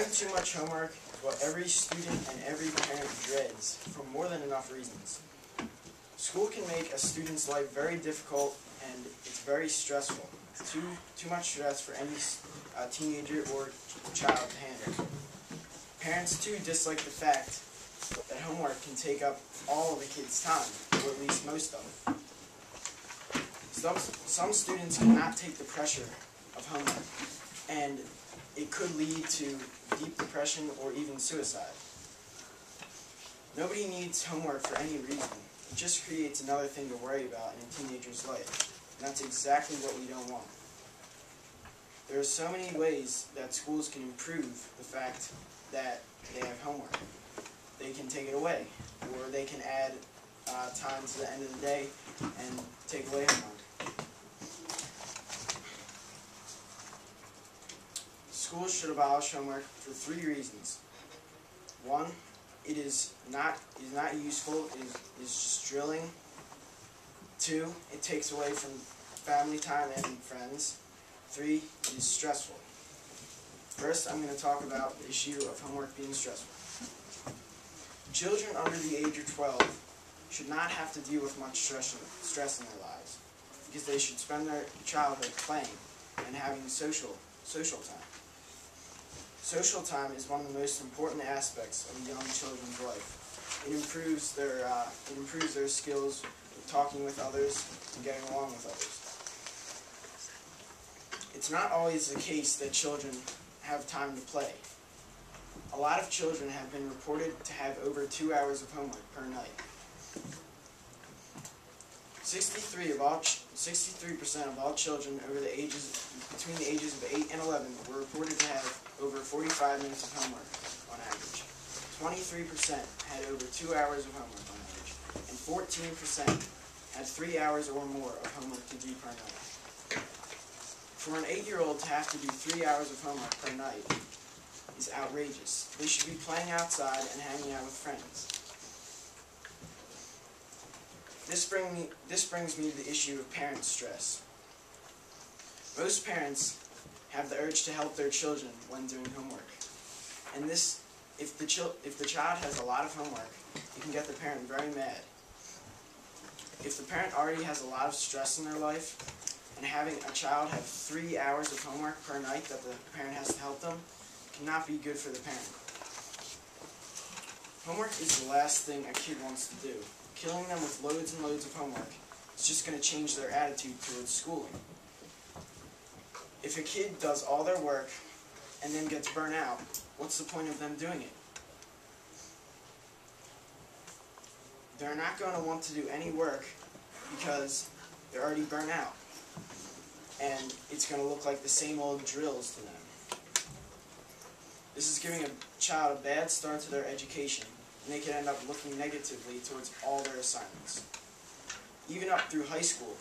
Having too much homework is what every student and every parent dreads for more than enough reasons. School can make a student's life very difficult, and it's very stressful. Too much stress for any teenager or child to handle. Parents too dislike the fact that homework can take up all of a kid's time, or at least most of it. Some students cannot take the pressure of homework, and it could lead to deep depression or even suicide. Nobody needs homework for any reason. It just creates another thing to worry about in a teenager's life, and that's exactly what we don't want. There are so many ways that schools can improve the fact that they have homework. They can take it away, or they can add time to the end of the day and take away homework. Schools should abolish homework for 3 reasons. 1, it is not useful, it is just drilling. 2, it takes away from family time and friends. 3, it is stressful. First, I'm going to talk about the issue of homework being stressful. Children under the age of 12 should not have to deal with much stress in their lives, because they should spend their childhood playing and having social time. Social time is one of the most important aspects of a young children's life. It improves their skills with talking with others and getting along with others. It's not always the case that children have time to play. A lot of children have been reported to have over 2 hours of homework per night. 63% of all children between the ages of 8 and 11 were reported to have over 45 minutes of homework on average. 23% had over 2 hours of homework on average, and 14% had 3 hours or more of homework to do per night. For an 8-year-old to have to do 3 hours of homework per night is outrageous. They should be playing outside and hanging out with friends. This brings me to the issue of parent stress. Most parents have the urge to help their children when doing homework. And if the child has a lot of homework, it can get the parent very mad. If the parent already has a lot of stress in their life, and having a child have 3 hours of homework per night that the parent has to help them cannot be good for the parent. Homework is the last thing a kid wants to do. Killing them with loads and loads of homework is just going to change their attitude towards schooling. If a kid does all their work and then gets burnt out, what's the point of them doing it? They're not going to want to do any work because they're already burnt out, and it's going to look like the same old drills to them. This is giving a child a bad start to their education, and they can end up looking negatively towards all their assignments. Even up through high school,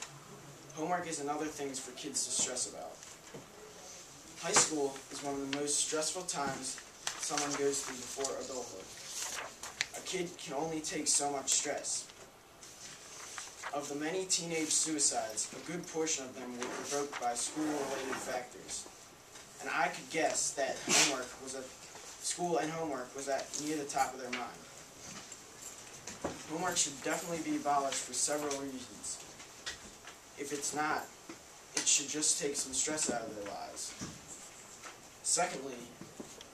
homework is another thing for kids to stress about. High school is one of the most stressful times someone goes through before adulthood. A kid can only take so much stress. Of the many teenage suicides, a good portion of them were provoked by school-related factors. And I could guess that school and homework was near the top of their mind. Homework should definitely be abolished for several reasons. If it's not, it should just take some stress out of their lives. Secondly,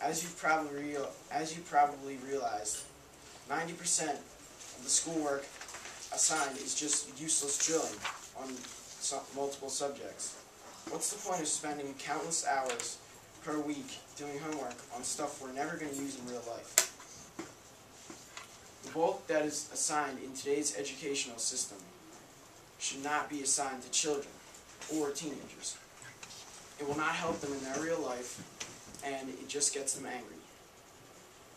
as you probably realized, 90% of the schoolwork assigned is just useless drilling on multiple subjects. What's the point of spending countless hours per week doing homework on stuff we're never going to use in real life? The bulk that is assigned in today's educational system should not be assigned to children or teenagers. It will not help them in their real life, and it just gets them angry.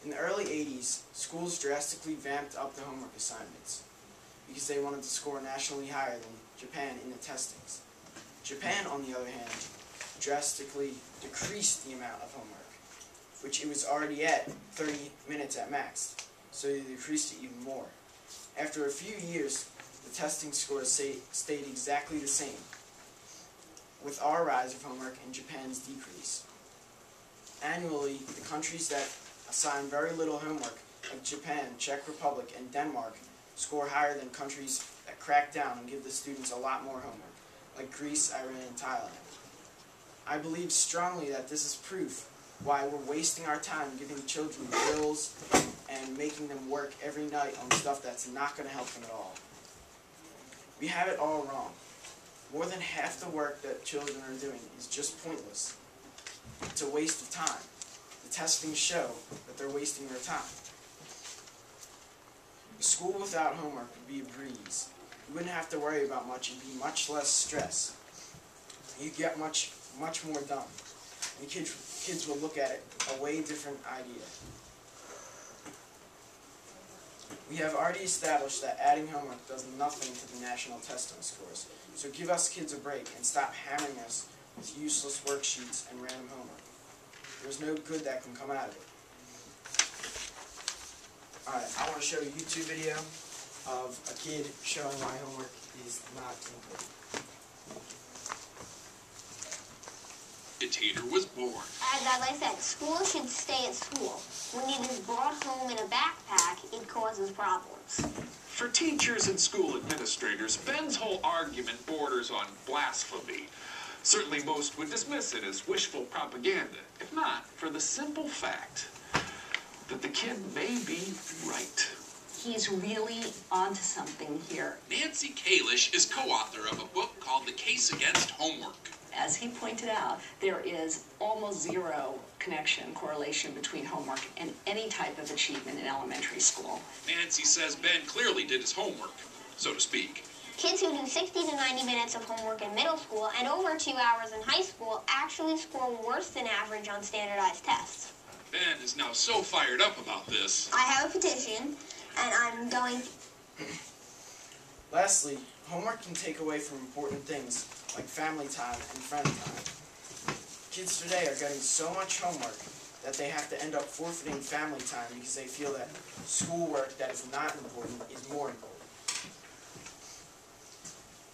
In the early 80s, schools drastically vamped up the homework assignments because they wanted to score nationally higher than Japan in the testings. Japan, on the other hand, drastically decreased the amount of homework, which it was already at 30 minutes at max, so they decreased it even more. After a few years, the testing scores stayed exactly the same, with our rise of homework and Japan's decrease. Annually, the countries that assign very little homework, like Japan, Czech Republic, and Denmark, score higher than countries that crack down and give the students a lot more homework, like Greece, Iran, and Thailand. I believe strongly that this is proof why we're wasting our time giving children drills and making them work every night on stuff that's not going to help them at all. We have it all wrong. More than half the work that children are doing is just pointless. It's a waste of time. The testings show that they're wasting their time. A school without homework would be a breeze. You wouldn't have to worry about much. It'd be much less stress. You'd get much more done. And kids will look at it a way different idea. We have already established that adding homework does nothing to the national testing scores. So give us kids a break and stop hammering us with useless worksheets and random homework. There's no good that can come out of it. Alright, I want to show a YouTube video of a kid showing why homework is not important. Dictator was born. As I said, school should stay at school. When it is brought home in a backpack, it causes problems. For teachers and school administrators, Ben's whole argument borders on blasphemy. Certainly most would dismiss it as wishful propaganda, if not for the simple fact that the kid may be right. He's really onto something here. Nancy Kalish is co-author of a book called The Case Against Homework. As he pointed out, there is almost zero correlation between homework and any type of achievement in elementary school. Nancy says Ben clearly did his homework, so to speak. Kids who do 60 to 90 minutes of homework in middle school and over 2 hours in high school actually score worse than average on standardized tests. Ben is now so fired up about this. I have a petition, and I'm going... Lastly, homework can take away from important things like family time and friend time. Kids today are getting so much homework that they have to end up forfeiting family time because they feel that schoolwork that is not important is more important.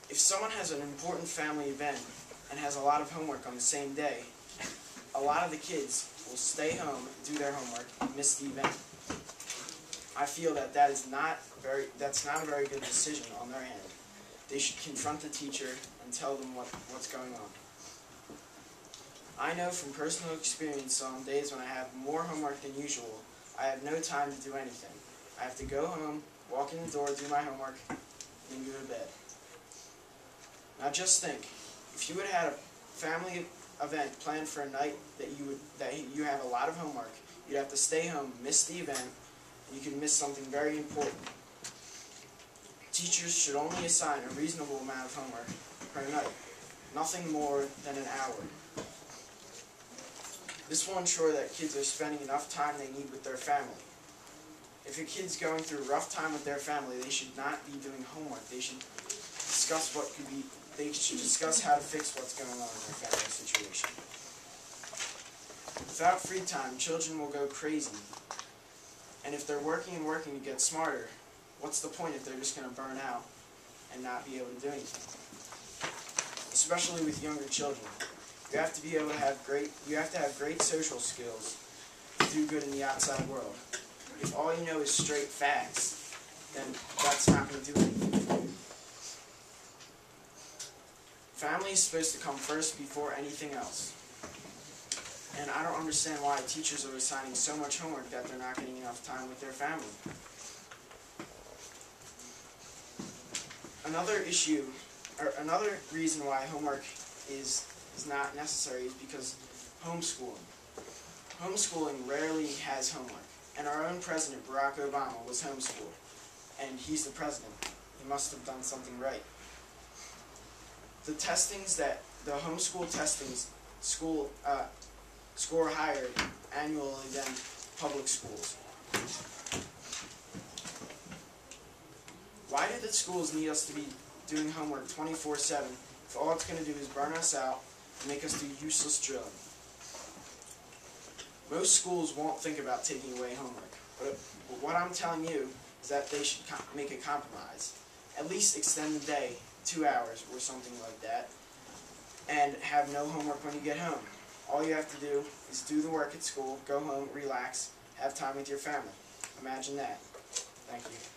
If someone has an important family event and has a lot of homework on the same day, a lot of the kids will stay home, do their homework, and miss the event. I feel that that's not a very good decision on their end. They should confront the teacher and tell them what's going on. I know from personal experience on days when I have more homework than usual, I have no time to do anything. I have to go home, walk in the door, do my homework, and then go to bed. Now just think, if you had had a family event planned for a night that you have a lot of homework, you'd have to stay home, miss the event, and you could miss something very important. Teachers should only assign a reasonable amount of homework per night, nothing more than an hour. This will ensure that kids are spending enough time they need with their family. If a kid's going through a rough time with their family, they should not be doing homework. They should discuss how to fix what's going on in their family situation. Without free time, children will go crazy. And if they're working and working to get smarter, what's the point if they're just going to burn out and not be able to do anything? Especially with younger children. You have to have great social skills to do good in the outside world. If all you know is straight facts, then that's not going to do anything. Family is supposed to come first before anything else. And I don't understand why teachers are assigning so much homework that they're not getting enough time with their family. Another reason why homework is not necessary is because homeschooling. Homeschooling rarely has homework. And our own president, Barack Obama, was homeschooled. And he's the president. He must have done something right. The homeschool testings score higher annually than public schools. Why do the schools need us to be doing homework 24/7 if all it's going to do is burn us out and make us do useless drilling? Most schools won't think about taking away homework, but what I'm telling you is that they should make a compromise. At least extend the day 2 hours or something like that, and have no homework when you get home. All you have to do is do the work at school, go home, relax, have time with your family. Imagine that. Thank you.